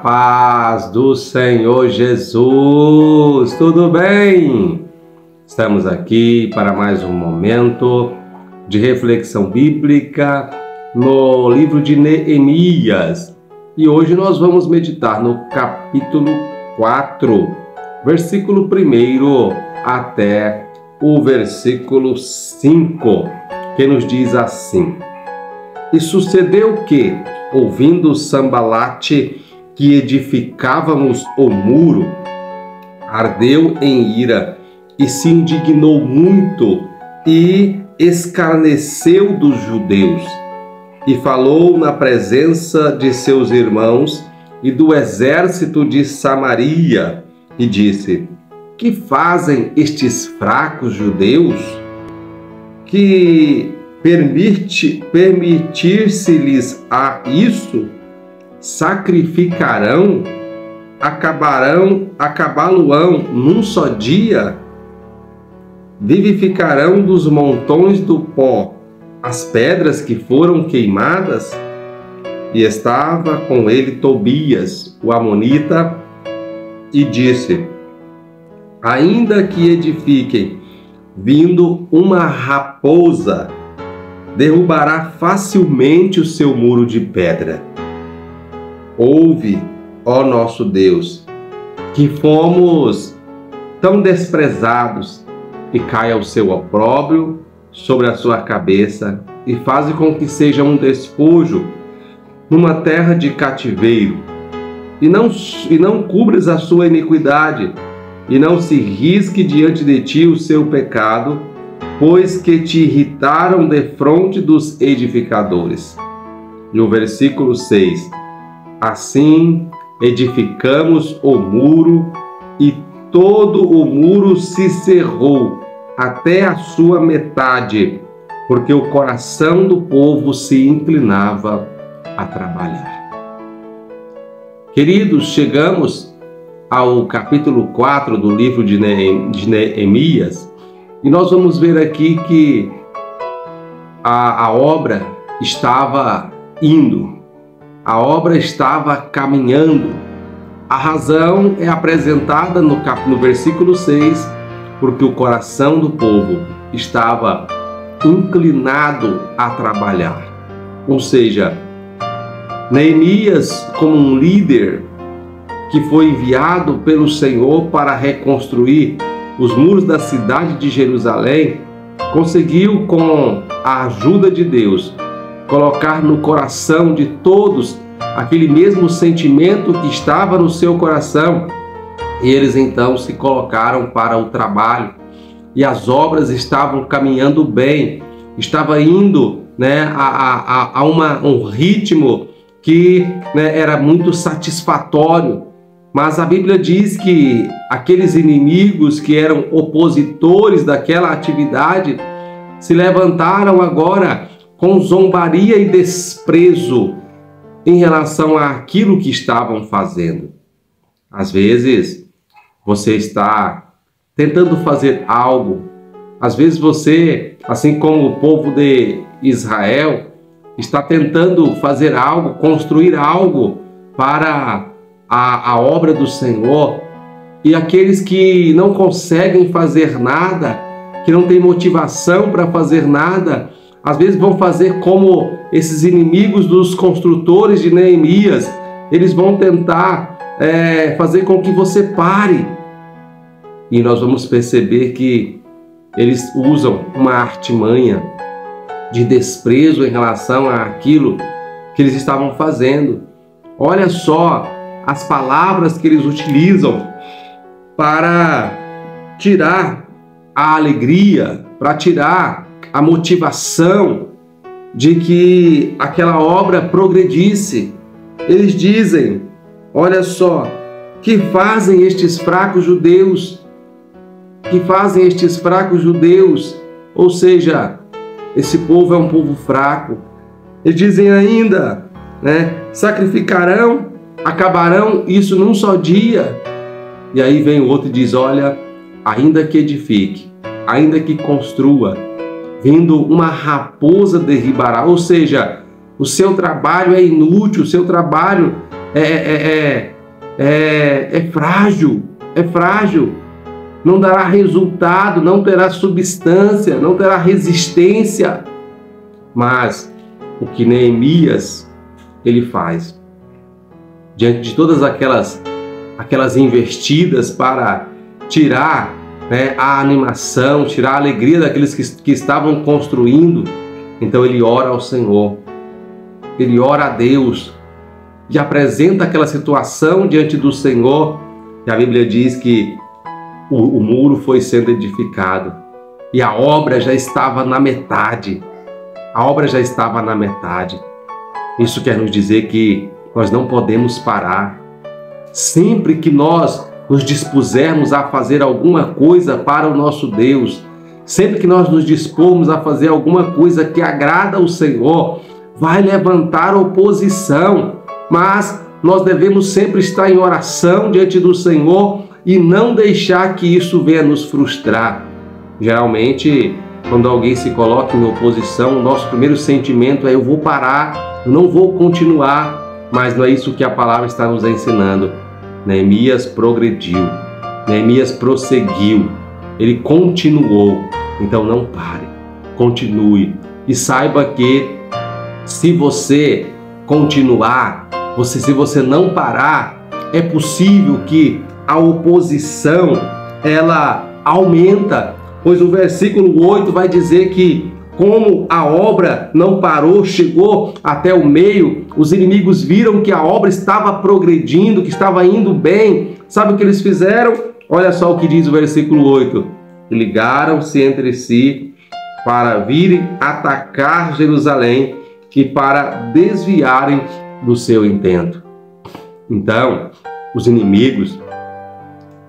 paz do Senhor Jesus, tudo bem? Estamos aqui para mais um momento de reflexão bíblica no livro de Neemias. E hoje nós vamos meditar no capítulo 4, versículo 1 até o versículo 5, que nos diz assim: E sucedeu que, ouvindo Sambalate que edificávamos o muro, ardeu em ira e se indignou muito e escarneceu dos judeus. E falou na presença de seus irmãos e do exército de Samaria e disse: Que fazem estes fracos judeus? Que permitir-se-lhes a isso? Sacrificarão? Acabá-lo-ão num só dia? Vivificarão dos montões do pó as pedras que foram queimadas? E estava com ele Tobias, o amonita, e disse: Ainda que edifiquem, vindo uma raposa, derrubará facilmente o seu muro de pedra. Ouve, ó nosso Deus, que fomos tão desprezados, e caia o seu opróbrio sobre a sua cabeça, e faze com que seja um despojo numa terra de cativeiro, e não cubras a sua iniquidade, e não se risque diante de ti o seu pecado, pois que te irritaram defronte dos edificadores. E o versículo 6: Assim edificamos o muro, e todo o muro se cerrou até a sua metade, porque o coração do povo se inclinava a trabalhar. Queridos, chegamos ao capítulo 4 do livro de Neemias, e nós vamos ver aqui que a obra estava indo, a obra estava caminhando. A razão é apresentada no versículo 6, porque o coração do povo estava inclinado a trabalhar. Ou seja, Neemias, como um líder que foi enviado pelo Senhor para reconstruir os muros da cidade de Jerusalém, conseguiu, com a ajuda de Deus, colocar no coração de todos aquele mesmo sentimento que estava no seu coração, e eles então se colocaram para o trabalho, e as obras estavam caminhando bem, estava indo a um ritmo que era muito satisfatório. Mas a Bíblia diz que aqueles inimigos que eram opositores daquela atividade se levantaram agora com zombaria e desprezo em relação àquilo que estavam fazendo. Às vezes, você está tentando fazer algo. Às vezes você, assim como o povo de Israel, está tentando fazer algo, construir algo para a obra do Senhor, e aqueles que não conseguem fazer nada, que não têm motivação para fazer nada, às vezes vão fazer como esses inimigos dos construtores de Neemias. Eles vão tentar fazer com que você pare, e nós vamos perceber que eles usam uma artimanha de desprezo em relação àquilo que eles estavam fazendo. Olha só as palavras que eles utilizam para tirar a alegria, para tirar a motivação de que aquela obra progredisse. Eles dizem: olha só, que fazem estes fracos judeus? Que fazem estes fracos judeus? Ou seja, esse povo é um povo fraco. Eles dizem ainda, sacrificarão, acabarão isso num só dia. E aí vem o outro e diz: olha, ainda que edifique, ainda que construa, vindo uma raposa derribará. Ou seja, o seu trabalho é inútil, o seu trabalho é frágil, não dará resultado, não terá substância, não terá resistência. Mas o que Neemias ele faz diante de todas aquelas investidas para tirar, né, a animação, tirar a alegria daqueles que estavam construindo, então ele ora ao Senhor, ele ora a Deus e apresenta aquela situação diante do Senhor. E a Bíblia diz que o muro foi sendo edificado e a obra já estava na metade. Isso quer nos dizer que nós não podemos parar. Sempre que nós nos dispusermos a fazer alguma coisa para o nosso Deus, sempre que nós nos dispormos a fazer alguma coisa que agrada ao Senhor, vai levantar oposição, mas nós devemos sempre estar em oração diante do Senhor e não deixar que isso venha nos frustrar. Geralmente, quando alguém se coloca em oposição, o nosso primeiro sentimento é: eu vou parar, eu não vou continuar, mas não é isso que a palavra está nos ensinando. Neemias progrediu, Neemias prosseguiu, ele continuou. Então não pare, continue e saiba que se você continuar, se você não parar, é possível que a oposição ela aumenta, pois o versículo 8 vai dizer que como a obra não parou, chegou até o meio, os inimigos viram que a obra estava progredindo, que estava indo bem. Sabe o que eles fizeram? Olha só o que diz o versículo 8. Ligaram-se entre si para virem atacar Jerusalém e para desviarem do seu intento. Então, os inimigos,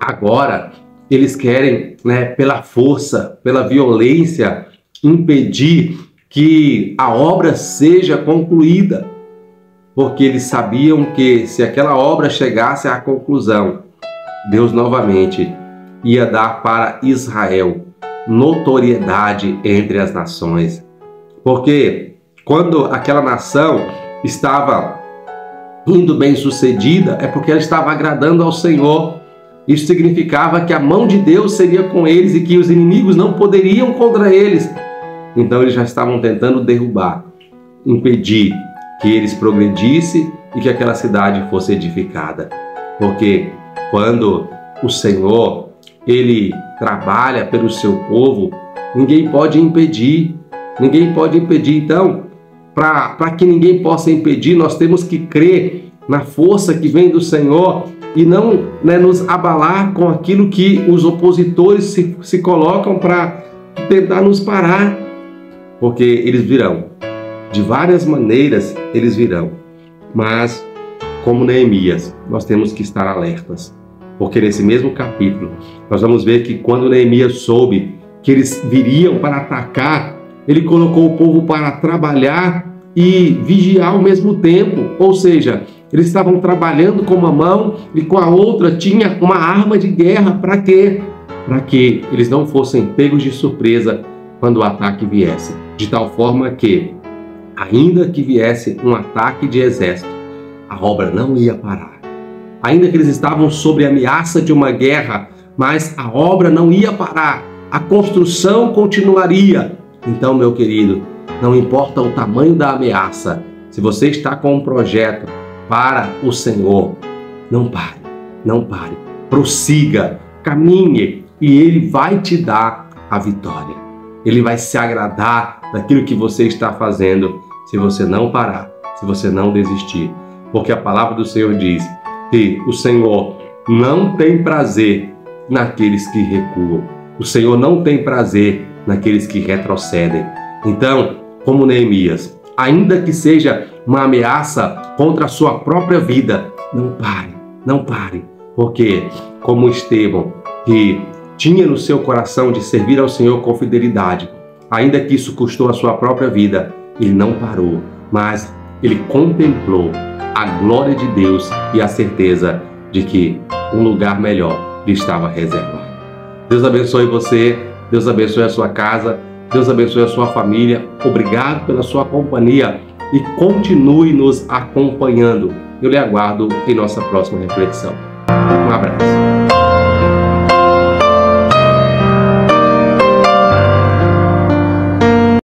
agora, eles querem, pela força, pela violência, impedir que a obra seja concluída, porque eles sabiam que se aquela obra chegasse à conclusão, Deus novamente ia dar para Israel notoriedade entre as nações. Porque quando aquela nação estava indo bem sucedida, é porque ela estava agradando ao Senhor. Isso significava que a mão de Deus seria com eles e que os inimigos não poderiam contra eles. Então eles já estavam tentando derrubar, impedir que eles progredissem e que aquela cidade fosse edificada. Porque quando o Senhor, Ele trabalha pelo seu povo, ninguém pode impedir, Então, para que ninguém possa impedir, nós temos que crer na força que vem do Senhor e não nos abalar com aquilo que os opositores se colocam para tentar nos parar. Porque eles virão, de várias maneiras eles virão, mas como Neemias, nós temos que estar alertas, porque nesse mesmo capítulo nós vamos ver que quando Neemias soube que eles viriam para atacar, ele colocou o povo para trabalhar e vigiar ao mesmo tempo, ou seja, eles estavam trabalhando com uma mão e com a outra tinha uma arma de guerra. Para quê? Para que eles não fossem pegos de surpresa quando o ataque viesse, de tal forma que, ainda que viesse um ataque de exército, a obra não ia parar. Ainda que eles estavam sob a ameaça de uma guerra, mas a obra não ia parar, a construção continuaria. Então, meu querido, não importa o tamanho da ameaça, se você está com um projeto para o Senhor, não pare, prossiga, caminhe e Ele vai te dar a vitória. Ele vai se agradar daquilo que você está fazendo se você não parar, se você não desistir. Porque a palavra do Senhor diz que o Senhor não tem prazer naqueles que recuam. O Senhor não tem prazer naqueles que retrocedem. Então, como Neemias, ainda que seja uma ameaça contra a sua própria vida, não pare. Porque, como Estevão, que tinha no seu coração de servir ao Senhor com fidelidade, ainda que isso custou a sua própria vida, ele não parou, mas ele contemplou a glória de Deus e a certeza de que um lugar melhor lhe estava reservado. Deus abençoe você, Deus abençoe a sua casa, Deus abençoe a sua família. Obrigado pela sua companhia e continue nos acompanhando. Eu lhe aguardo em nossa próxima reflexão. Um abraço.